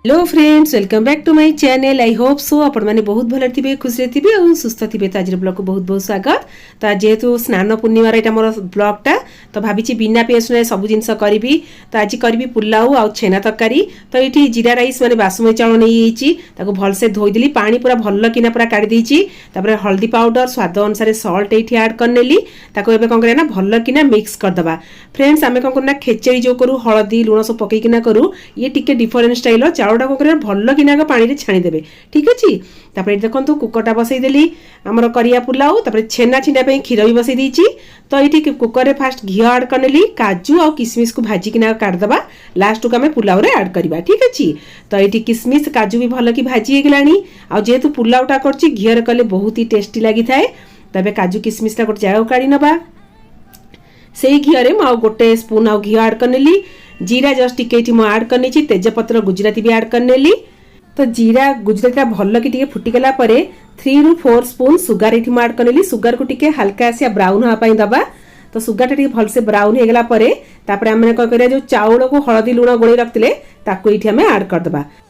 Hello friends, welcome back to my channel. I hope so आपण मैंने बहुत भल थे, खुशी थे और सुस्थ थे। तो आज ब्लॉग को बहुत बहुत स्वागत। तो जेहेतु स्नान पूर्णिमार यहाँ मोर ब्लॉगटा तो भावी बिना पियाज सब जिन करी। तो आज करी पुलाव आ छेना तरकारी। तो ये जीरा राइस मैंने बासमती चाउल नहीं भलसे धोईदेली, पानी पूरा भल किना पूरा काढ़ी हल्दी पाउडर स्वाद अनुसार सल्ट ये ऐड करनेली। कौन करना भल किना मिक्स करदे। फ्रेंड्स आम कौन करना खेचेड़ी जो करूँ हलदी लुण सब पकईकिना करूँ, ये टिके डिफरेंट स्टाइल चाउलटा कौन कर भल किना पानी छाणीदेवे। ठीक अच्छे। तापर देखो कुकरटा बसईदेली आमर करिया पुलाव। तापर छेना छिंडा क्षीर भी बसई देती। तो ये कुकर फास्ट घी ऐड करनेली, काजू और किसमिश को भाजिकिना काटदबा, लास्ट को आम पुलाव रे ऐड करवा। ठीक अच्छे। तो ये किसमिश काजू भी भल कि भाजी हो जेहेतु पुलावटा कर घी कले बहुत ही टेस्टी लगी थाए। तबे काजू किसमिशटा गोटे जगह काढ़ी नवा। से घी में गोटे स्पून घी ऐड करनेली। जीरा जस्ट टिके ऐड करनी, तेजपत्र गुजराती भी ऐड करनेली। तो जीरा गुजराती भल कि फुटिगला 3 ରୁ 4 स्पून सुगर ये ऐड करनेली। सुगर को टिके हल्का से ब्राउन होगापाई दबा। तो सुगर टा भलसे ब्राउन होगला आम कौन कर जो चाउल को हलदी लुण गोल रखते ये आम ऐड करदे।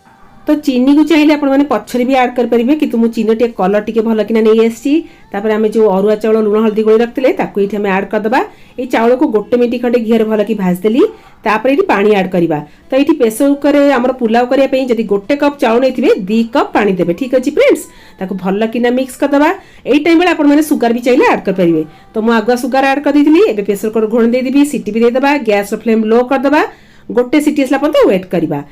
तो चीनी को चाहिए आपने पछरे भी ऐड करेंगे, कि मुझे चीनी टे कलर टे भल कि नहीं आसी। आम जो अरुआ चाउल लुण हल्दी गोल रखते ये आम ऐड करदे। ये चाउल को गोटे मिनट खंडे घी भल कि भाजदेली। तापर ये पानी ऐड करवा। तो ये प्रेसर कुकर आम पुलाव करने जब गोटे कप चाउल नहीं 2 कप पानी देवे। ठीक अच्छे फ्रेंड्स। ताको भल किना मिक्स करदे। यही टाइम आपने सुगर भी चाहिए ऐड करेंगे। तो मुझे आगुआ सुगर ऐड कर दी। एवं प्रेसर कुकर घोड़ी देदेवी, सीटी भी देदेबा, गैस फ्लेम लो करदे, गोटे सीटी आसला वेट करवा।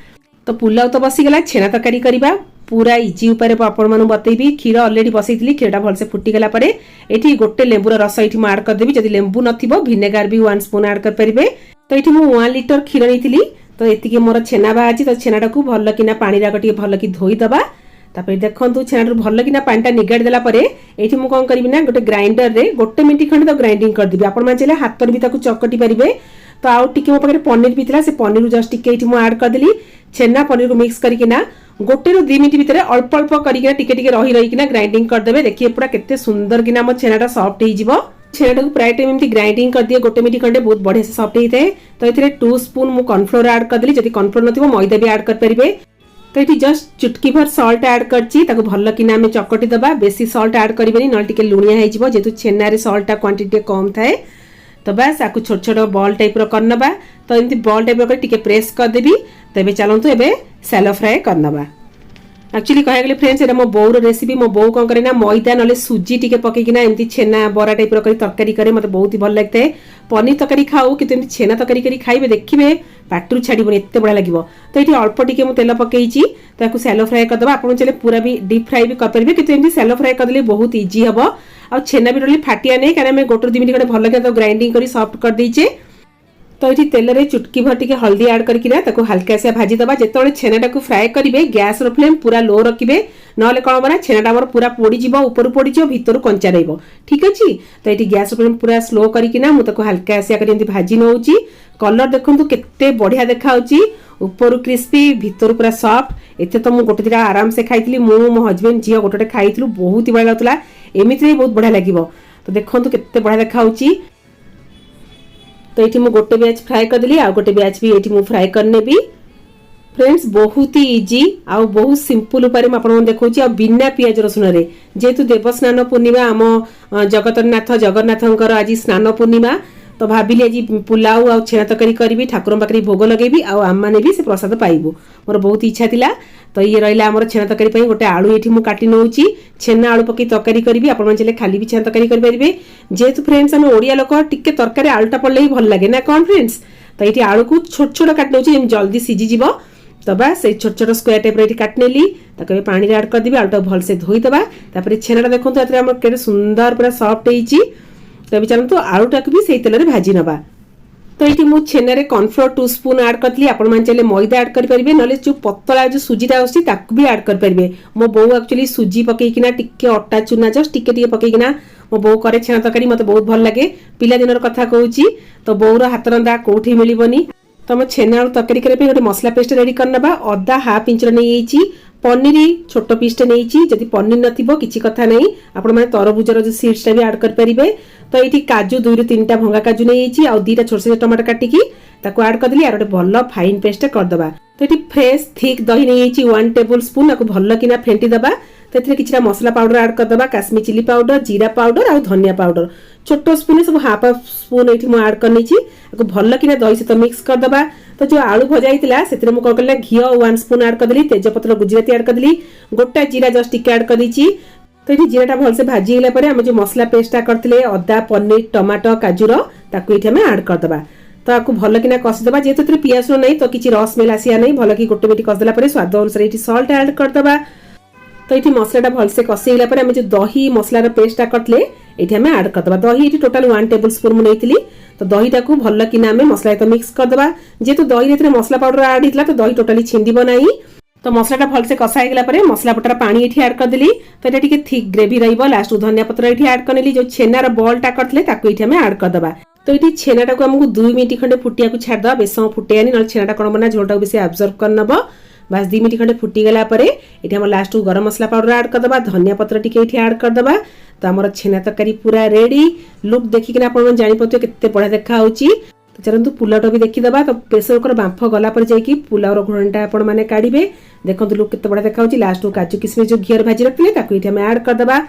तो पुलाव तो बसीगला, छेना तरकारी करवा पूरा इजी उपाय आपण बतेबी। क्षीर अलरेडी बसई, क्षीरटा भलसे फुटिगला ये गोटे लेंबूर रस ये ऐड करदेवी। जब लेंबू नथिबो भिनेगार भी 1 स्पून ऐड करेंगे। तो ये 1 लिटर क्षीर नहीं, तो ये मोर छेना बाजी। तो छेनाटा को भल किना पानी राग टे भल कि धोईदबा। तापर देखो छेना भल किना पानीटा निगाड़ी देला ये कौन करी ना गोटे ग्राइंडर रे गोटे मिनट खंडे तो ग्राइंडिंग करदेवी। आपण चाहिए हाथ भी चकटी पारे। तो आउ टिके मो पाखे पनीर भी था, से पनीर जस्ट टिके ऐड करदेली। छेना पनीर को मिक्स करकिना गोटे रू 2 मिनट भितर अल्प अल्प करकिना टिके टिके रही रहीकिना ग्राइंडिंग करदेवे। देखिए पूरा केते सुंदर किना मो छेनाटा सॉफ्ट हो जिवो। छेनाटा को प्राय टाइम एमती ग्राइंडिंग कर दिए गोटे मिनट खंडे बहुत बढ़िया से सॉफ्ट होता है। तो ये 2 स्पून मु कॉर्नफ्लोर ऐड करदेली। जदि कॉर्नफ्लोर नथिबो मैदा भी ऐड कर परिबे। तो ये जस्ट चुटकी भर सॉल्ट ऐड करछि, ताको भल किना आमे चकटी दबा। बेसी सॉल्ट ऐड करिबेनी न टिके लुणिया हो जिवो, जेतु छेना रे सॉल्ट क्वांटिटी कम थाए। तो बस आपको छोट छोट बॉल टाइप रो करनबा। तो एमती बॉल टाइप रो टिके प्रेस कर देबी। तबे चलंतु एबे सैलो फ्राई करनबा। एक्चुअली कह गले फ्रेंड्स एटा मो बोर रेसिपी। मो बो कौन करे ना मैदा नले सुजी टिके पकेकिना एमती छेना बरा टाइप रो तरकारी करे, मते बहुत ही भल लगते है। पनीर तरकारी खाऊ कि एमती छेना तरकारी करी खाइबे, देखिबे पाटरू छाड़ीबनी, एते बड़ा लागिवो। तो ये अल्प टिके मु तेल पकेइची, ताकू सैलो फ्राई करदबा। आपन चले पूरा भी डीप फ्राई भी कर परिबे, कि एमती सैलो फ्राई करदले बहुत इजी हबो। आ छेना भी टोटली फाटिया नहीं, कारण गोटे 2 मिनट खंडे भल के ग्राइंडिंग करी सॉफ्ट कर देइचे। तो ये तेल रे चुटकी भर टिके हल्दी ऐड करकिना ताको हल्का से भाजी दबा। जेतोले छेनाटा को फ्राई करिवे गैस रो फ्लेम पूरा लो रखिबे, नले कोन बना छेनाटा हमर पूरा पोड़ी जिवो, ऊपर पोड़ी जिवो, भीतर कंचा रहइबो। ठीक अछि। तो ये गैस रो फ्लेम पूरा स्लो करकिना मु ताको हल्का से करी एंती भाजी नउची। कलर देखंतु केते बढ़िया देखाउची, ऊपर क्रिस्पी भीतर पूरा सॉफ्ट। एते तो मु गोटे दिरा आराम से खाइतली, मु मो हस्बैंड झियो गोटे खाइतलु, बहुत ही बढ़िया लागतला। एमिति बहुत बढ़िया लागिवो। तो देखंतु केते बढ़िया देखाउची। तो ये मुझे गोटे बैच फ्राए करदेली, आ गोटे बैच भी ये फ्राए करने भी। फ्रेंड्स बहुत ही इजी आ बहुत सिंपल उपाय मैं देखा आ बिना पियाज रसुण रे। जेहेतु देवस्नान पूर्णिमा आम जगतनाथ जगन्नाथंकर आज स्नान पूर्णिमा, तो भाविली आज पुलाव आ छेना तरकारी करी, ठाकुर पाखे भोग लगेबी, आम मैंने भी से प्रसाद पाइबू। मोर बहुत इच्छा थिला। तो ये रहा आमर छेना तरकारी गोटे आलू ये मुझे काटी नौची, छेना आलू पकई तरकारी करी। आप खाली भी छेना तरकारी करेंगे। जेहेतु फ्रेंड्स आम ओडिया लोक टिके तरकारी आलूटा पड़े ही भल लगे ना कौन फ्रेंड्स। तो ये आलू को छोट छोट काट नौची जल्दी सीझीज। तो बस ये छोट छोट स्क्वायर टाइप ये काटनेली, पानी ऐड करदेवी, आलूटा भलसे धोईदबा। छेनाटा देखो के सुंदर पूरा सॉफ्ट होती। तो चलते आलूटा भी से तेल भाजी नवा। तो ये मुझे छेना कॉर्नफ्लोर 2 स्पून ऐड करी। आप चाहिए मैदा ऐड करेंगे, ना जो पतला जो सुजीटा आसू भी ऐड करेंगे। मो बो एक्चुअली सुजी पकईकिना टिके अटा चूना जस्ट टिके टिके पकईकिना मो बो करे छेना तरकारी, मते बहुत भल लगे। पिला दिनर कथा कहूची। तो बोर हाथ रंधा कोठी मिलबनी। तो हम छेना आलू तरकारी करने गोटे मसला पेस्ट रेडी करना। अदा हाफ इंच नहीं, पनीर छोट पीसटे नहीं जदि पनीर नथिबो किछि कथा नहीं आपण माने तरबुजर जो सीड्सटा भी ऐड कर परिबे। तो ये काजू 2 ରୁ 3टा भंगा काजू नहीं और 2टा छोट छोट टमाटर काटिकी ताको ऐड कर देली और गोटे भल फाइन पेस्ट करदबा। तो ये फ्रेश थिक दही नहीं 1 टेबल स्पून आपको भल किना फेंटी दबा। तो ये किछटा मसला पाउडर ऐड करदबा काश्मीर चिली पाउडर जीरा पाउडर और धनिया पाउडर छोट स्पून सब हाफ स्पून ये मुझे ऐड करनी भल किना दही सहित मिक्स करदबा। तो जो आलू भजा होता से मुझे कौन घी 1 स्पून ऐड करदेली तेजपत्र गुजराती ऐड करदेली गोटा जीरा जस्ट टिके ऐड कर दी। तो ये जीराटा भलसे भाजी गला आम जो मसला पेस्टा करते अदा पनीर टमाटो काजूर ताकू ये ऐड करदबा। तो आपको भल किना कषिदबा जेहेतु पियाज नहीं तो किसी रस स्मेल आसिया नहीं भल कि गोटे मिनट कषिदेला स्वाद अनुसार ये सल्ट ऐड करदबा। तो ये मसलाटा भलसे कषिगला आम जो दही मसलार पेस्टा करते ये ऐड करदबा। दही ये टोटाल 1 टेबल स्पून मुझे तो दहीटा को भल किना मसला तो मिक्स करदबा जेहेतु दही मसला पाउडर ऐड होता तो दही टोटाली छिंडिबो नहीं। तो मसलाटा भलसे कषा होगा मसला पटार पानी ये ऐड करदेली तो ये टिके थिक ग्रेवी रहिबो। लास्ट धनिया पत्र ये ऐड करनेली जो छेनार बॉलटा करते ये ऐड करदबा। तो ये छेनाटा को आमको 2 मिनट खंडे फुटिया को छाड़दा बेस समय फुटेयानी ना छेनाटा कौन बना झोलटा को बेसी एब्जॉर्ब कर नब बस 2 मिनट खंडे फुटीगला ये लास्ट को गरम मसला पाउडर ऐड करदबा धनिया पत्र टिके ये ऐड करदबा। तो आमर छेना तरकारी पूरा रेडी लुक देखिक आप जापर केते बढ़िया देखा तो चलतु पुलावटा भी देखीदबा। तो प्रेसर कुकर बांफ गला जाकि पुलावर घोड़ाटा आपण मैंने काढ़े देखो लुक केते बढ़िया देखा लास्ट को काजू किशमिश जो घी भाजी रखते ये ऐड करदबा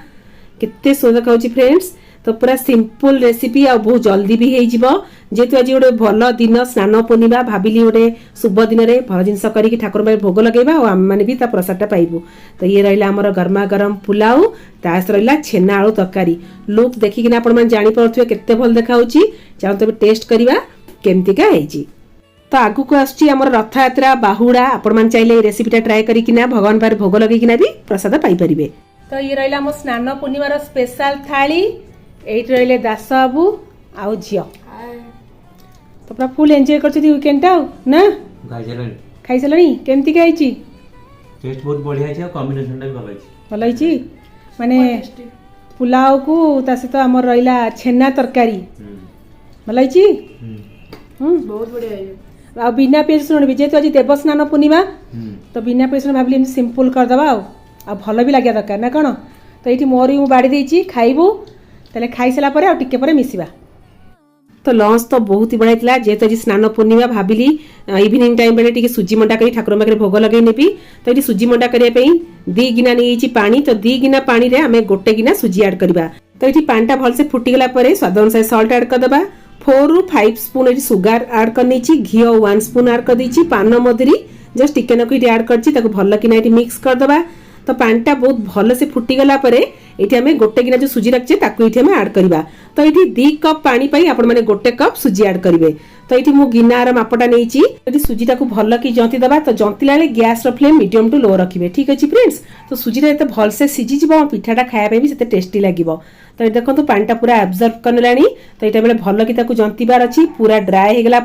केते सुंदर देखा फ्रेंड्स। तो पूरा सिंपल रेसिपी आ बहुत जल्दी भी हो जेहेतु आज गोटे भल दिन स्नान पूर्णिमा भाविली गोटे शुभ दिन में भल जिनस करके ठाकुर भाई भोग लगेगा और आम मैंने भी प्रसादटा पाइबू। तो ये रहा आमर गरमा गरम पुलाव तास रहा छेना आलू तरकारी लुक देखिकिना आपण जापर केते भल देखा चलते टेस्ट करवा केमतिका है। तो आगु को आमर रथयात्रा बाहुड़ा आपण मैंने चाहिए रेसिपीटा ट्राए करना भगवान पार भोग लगे भी प्रसाद पाइपर। तो ये रहा आम स्नान पूर्णिमार स्पेशल थाली एट रहिले दास बाबू आउ झियो तो पूरा फुल एंजॉय करछथि वीकेंडटा ना खाई सलनी केमति खाइछि टेस्ट बहुत बढ़िया छै कॉम्बिनेशनटा भी भलो छै माने पुलाव को ता सहित हमर रहिला छेना तरकारी भलो छै बहुत बढ़िया है आ बिना पेज सुन भी जेतो आज देवस्नान पूर्णिमा तो बिना पेज सुन भाबली सिंपल कर दबा आ भलो भी लाग्या दरकार ना कोन। तो ये मोर भी बाड़ी देछि खाइबू तेल खाई सारा पर टिके पर मिसिबा। तो लंच तो बहुत ही बढ़िया जेहेतु आज स्नान पूर्णिमा भाविली इवनिंग टाइम बेले टिके सुजी मंडा कर ठाकुर पाखे भोग लगे नेबी। तो ये सुजी मंडा करने 2 गिना नहीं पानी तो 2 गिना पानी रे आमे गोटे गिना सुजी ऐड करबा। तो ये पानीटा भलसे फुटीगला स्वाद अनुसार सल्ट ऐड करदबा 4 ରୁ 5 स्पून ये सुगर ऐड करनी घी 1 स्पून ऐड कर दी पान मधुरी जस्ट टिके नक ऐड कर भल किना मिक्स करदबा। तो पानीटा बहुत भल से फुटीगला ये आम गोटे गिना जो सुजी रखचे ये ऐड करवा। तो ये 2 कप पानी पाई आपण माने गोटे कप सुजी ऐड करेंगे। तो ये मु गिनार मापटा नहीं सुजीटा को भल कि जंती दबा तो जंतिला gas flame medium to low रखिए ठीक अच्छे फ्रेंड्स। तो सुजीटा ये भलसे सीझीज पिठाटा खायापी भी टेस्टी लगे। तो ये देखो पानीटा पूरा एब्जर्व करने तो ये बेले भल कि जंतीबार अच्छी पूरा ड्राए होगला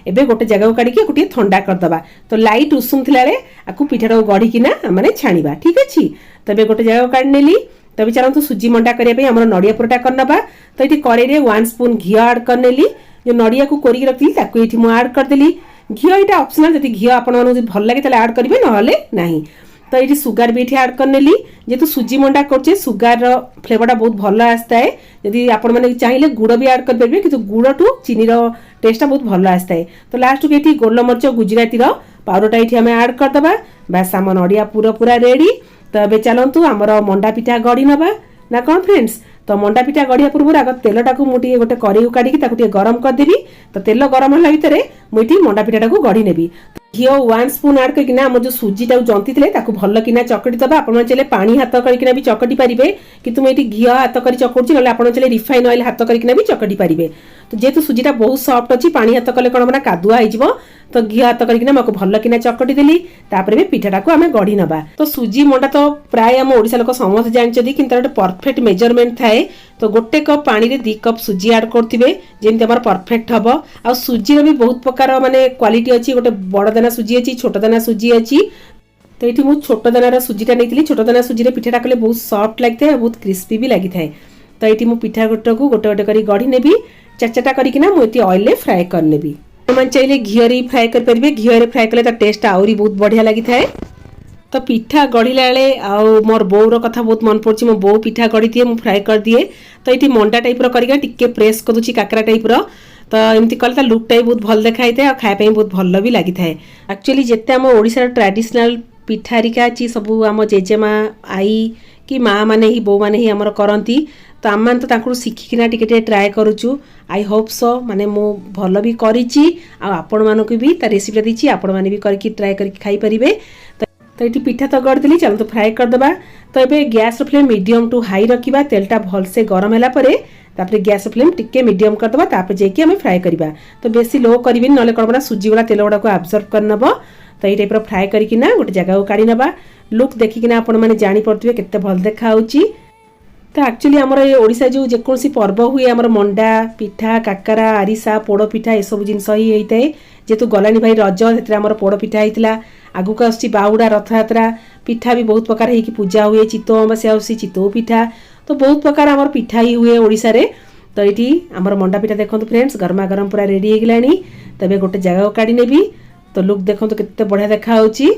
एबे गोटे जगह को काढ़ी गोटे ठंडा करदबा। तो लाइट उषुम थिलाले आकु पिठाटा गढ़िकिना माने छाणीबा ठीक अच्छी। तो गोटे जगह काढ़ी नेली तभी चलतु सुजी मंडा करने आम नड़िया पुरटा करनबा। तो ये कड़े 1 स्पून घी ऐड करनेली जो नड़िया को कोरिक रखी ये मुझे ऐड करदेली घी यहाँ ऑप्शनल जब घी आप भल लगे ऐड करेंगे ना। तो ये सुगर भी ये ऐड करनेली जेहेतु सुजी मंडा करछे सुगर फ्लेवरटा बहुत भल आसता है जदि आपण मैंने चाहिए गुड़ भी ऐड करेंगे कि गुड़ टू चीनी टेस्टा बहुत भल आसता है। तो लास्ट को ये गोलमरीच गुजराती पाउडरटा ये आम ऐड करदबा बास आम नड़िया पूरा पूरा रेडी। तो ये चलतु आमर मंडा पिठा गढ़ी नबा ना कौन फ्रेंड्स। तो मंडा पिठा गढ़िया पूर्व आग तेलटा को मुझे गोटे कड़े काढ़ी गरम करदेवी। तो तेल गरम है भितर मुझे मंडा पिठाटा को गढ़ी नेबी घी 1 स्पून ऐड करना आम जो सुजीटा जंती थे भल किना चकटी दबा। आप चाहिए पानी हाथ करना भी चकटी पारे कि मुझे घी हाथ कर चकड़ी ना आप चाहिए रिफाइन ऑयल हाथ करना भी चकटी पारे। तो जेहेतु सुजीटा बहुत सफ्ट अच्छी पानी हाथ कले कौन ना कादुआ हो तो घी हाथ करना भल किना चकटी देली भी पिठाटा को आम गढ़ी नबा। तो सुजी मंडा तो प्राय आम ओडिशा लोक समस्त जानते कि गोटे परफेक्ट मेजरमेंट थाए। तो गोटे कप पानी रे 2 कप सुजी ऐड करथिबे जेमति हमर परफेक्ट हबो। आ सुजी रो भी बहुत प्रकार माने क्वालिटी अछि गोटे बड़ दाना सुजी अछि छोट दाना सुजी अछि। तो ये मु छोट दानार सुजीटा नहीं छोट दाना सुजी पिठाटा कले बहुत सफ्ट लगता है बहुत क्रिस्पी भी लगी थाए। तो ये मु पिठा गोटे को गोटे गोटे कर गढ़ी नेबी चारचाटा करना मुझे ऑयल फ्राए करनेबी। मैंने चाहिए घी फ्राए करेंगे घी फ्राए कले टेस्ट आहरी बहुत बढ़िया लगी थाए। तो पिठा गढ़िला बेले आउ मोर बोर कथा बहुत मन पड़ी मो बो पिठा गढ़ी दिए मुझे फ्राए कर दिए तो ये मंडा टाइप करके टिके प्रेस कर दूची काकरा टाइप तो एमती कले लुकटा भी बहुत भल देखा है और खाया बहुत भल भी लगी था। एक्चुअली जिते आम ओडिशार ट्रेडिशनल पिठारिका अच्छी सब आम जेजेमा आई कि माँ मैंने ही बो मैंने ही आमर करती तो आम मैंने तो शिखिकिना टिके ट्राए करुचु। आई होप सो माने मो भल भी करिछि आपण मानक भी ता रेसिपी दीची आपण माने भी करके ट्राए करके खाई परिबे। तो ये पिठा तो गढ़ी चलो तो फ्राए करदे। तो ये gas flame medium to high रखा तेलटा भलसे गरम है गैस फ्लेम टिके मीडियम करदे तापर जाकि आम फ्राए करवा। तो बेसी लो करी ना कौन सुजी गुड़ा तेल गुड़ा को आब्जर्व करनब। तो ये टाइप फ्राए करना गोटे जगह को काढ़ी नवा। लुक देखिकिना आपण मैंने जापे केते भल देखा। तो एक्चुअली आमर ये ओडिशा जो जेकोसी पर्व हुए आमर मंडा पिठा काकरा आरिसा पोड़ पिठा ये सब जिनस ही होता है जेहेतु गलानी भाई रज से आमर पोड़ पिठा होता आगुक आसुची बाहुड़ा रथयात्रा पिठा भी बहुत प्रकार होगी पूजा हुए चितो अमावास्या आसी चितो पिठा तो बहुत प्रकार आमर पिठा ही हुए ओडिशा रे। तो ये आमर मंडा पिठा देखो फ्रेंड्स गरमा गरम पूरा रेडी होगलानी। तबे गोटे जगह को काढ़ी नेबी। तो लुक देखो केते बढ़िया देखा होची।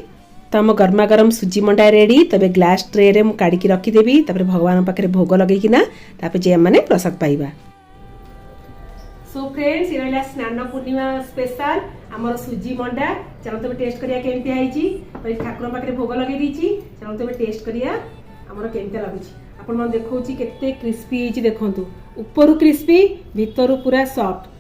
तो आम गरमा गरम सुजी मंडा रेडी। तबे ग्लास ट्रे रे काढ़ी रखीदेवी भगवान पाखे भोग लगेकिना जे मैंने प्रसाद पाइबा। सो फ्रेंड्स ये रहा स्नान पूर्णिमा स्पेशल आमर सुजी मंडा। चलो तबे टेस्ट करिया केमती आइची। तो ठाकुर पाखे भोग लगे दीची। चलो तबे टेस्ट करिया आमर केमती लगुची। आपण मन देखौची केते क्रिस्पी हिची देखंतु ऊपर क्रिस्पी भीतर पूरा सॉफ्ट।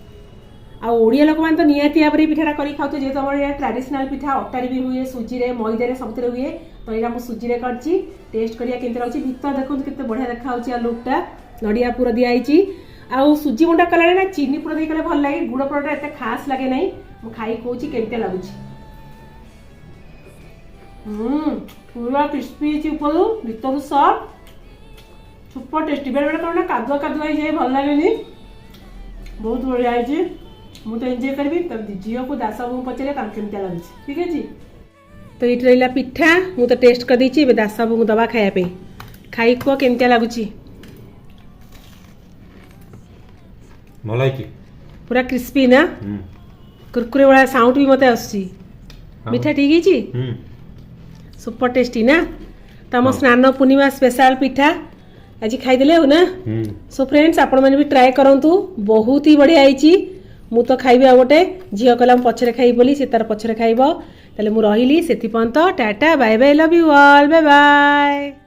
आ ओडिया लोक मान तो निहाती भाବରେ पिठाटा करी खाउतो जेतो हमर या ट्रेडिशनल पिठा अटारी भी हुए सुजी रे मैदा रे सबतरे हुए। तो एटा हम सुजी रे करची टेस्ट करिया केमती लागुची। भीतर देखंतु केते बढ़िया देखा होची। आ लुकटा नडिया पूरा दिया आइची। आ सुजी मंडा कला ना चीनी पूरा दे कले भल लागे गुड़ परोटा एते खास लागे नाही। मु खाई कोची केमती लागुची। पूरा क्रिस्पी हिची ऊपर भीतर सॉफ्ट सुपर टेस्टी। बेले बेले कौन कादुआ कादुआ जाए भल लगे बहुत बढ़िया है। मुझे एंजॉय करी तब झील को दास बाबू पचारे केमती लगे ठीक है। तो ये रहा पिठा मु तो टेस्ट कर देची दास बाबू को दवा खाया खाई कह केमती लगुच। पूरा क्रिस्पी ना कुरकुरे वाला साउंड भी मते आसी। मिठा ठीक है सुपर टेस्टी ना। तो आम स्नान पूर्णिमा स्पेशल पिठा आज खाईदे हो ना। सो फ्रेंड्स आपण मैंने भी ट्राए करंतु बहुत ही बढ़िया आईची। मु तो खाइबे आ गोटे झील कहला पछरे खाई बोली से तार पछरे खाइबो। ताले मु रहिली सेति पर्यंत tata bye bye love you all bye bye.